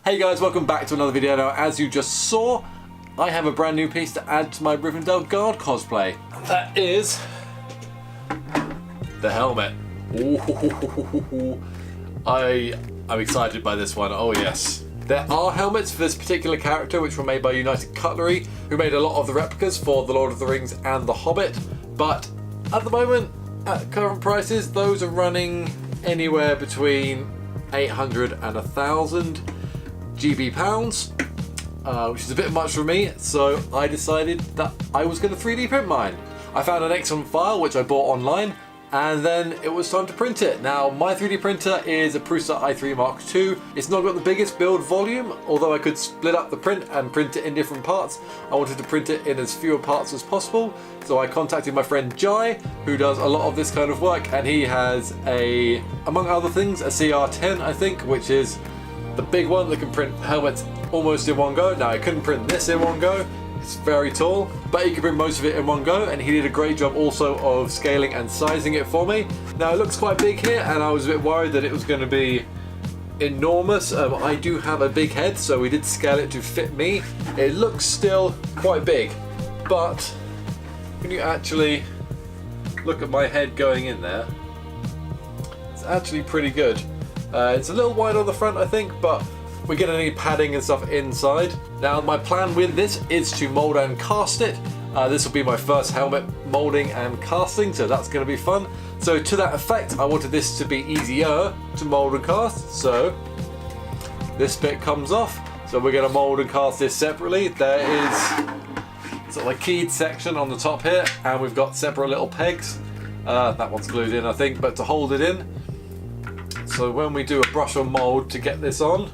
Hey guys, welcome back to another video. Now, as you just saw, I have a brand new piece to add to my Rivendell Guard cosplay. That is the helmet. Ooh, I'm excited by this one. Oh yes. There are helmets for this particular character which were made by United Cutlery, who made a lot of the replicas for The Lord of the Rings and The Hobbit, but at the moment, at current prices, those are running anywhere between 800 and 1,000 GB pounds, which is a bit much for me, so I decided that I was going to 3D print mine. I found an excellent file which I bought online, and then it was time to print it. Now, my 3D printer is a Prusa i3 Mark II. It's not got the biggest build volume, although I could split up the print and print it in different parts. I wanted to print it in as fewer parts as possible, so I contacted my friend Jai, who does a lot of this kind of work, and he has a, among other things, a CR10, I think, which is the big one that can print helmets almost in one go. Now, I couldn't print this in one go. It's very tall, but he could print most of it in one go, and he did a great job also of scaling and sizing it for me. Now, it looks quite big here, and I was a bit worried that it was going to be enormous. I do have a big head, so we did scale it to fit me. It looks still quite big, but when you actually look at my head going in there, it's actually pretty good. It's a little wide on the front, I think, but we're going to need padding and stuff inside. Now, my plan with this is to mold and cast it. This will be my first helmet molding and casting, so that's going to be fun. So to that effect, I wanted this to be easier to mold and cast, so this bit comes off. So we're going to mold and cast this separately. There is sort of a keyed section on the top here, and we've got separate little pegs. That one's glued in, I think, but to hold it in. So when we do a brush or mold to get this on,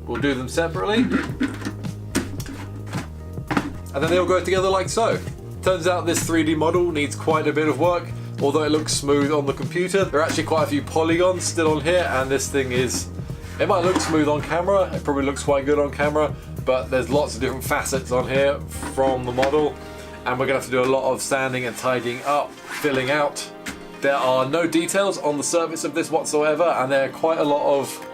we'll do them separately. And then they all go together like so. Turns out this 3D model needs quite a bit of work. Although it looks smooth on the computer, there are actually quite a few polygons still on here, and this thing is, it might look smooth on camera, it probably looks quite good on camera, but there's lots of different facets on here from the model, and we're gonna have to do a lot of sanding and tidying up, filling out. There are no details on the surface of this whatsoever, and there are quite a lot of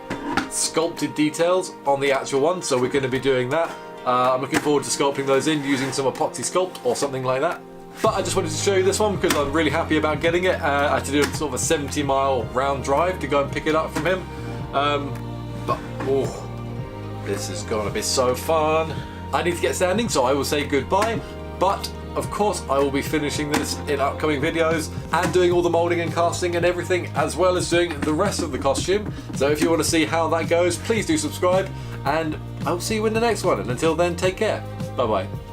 sculpted details on the actual one, so we're going to be doing that. I'm looking forward to sculpting those in using some epoxy sculpt or something like that. But I just wanted to show you this one because I'm really happy about getting it. I had to do sort of a 70-mile round drive to go and pick it up from him. But oh, this is going to be so fun. I need to get standing, so I will say goodbye. But of course, I will be finishing this in upcoming videos and doing all the molding and casting and everything, as well as doing the rest of the costume. So if you want to see how that goes, please do subscribe, and I'll see you in the next one. And until then, take care. Bye bye.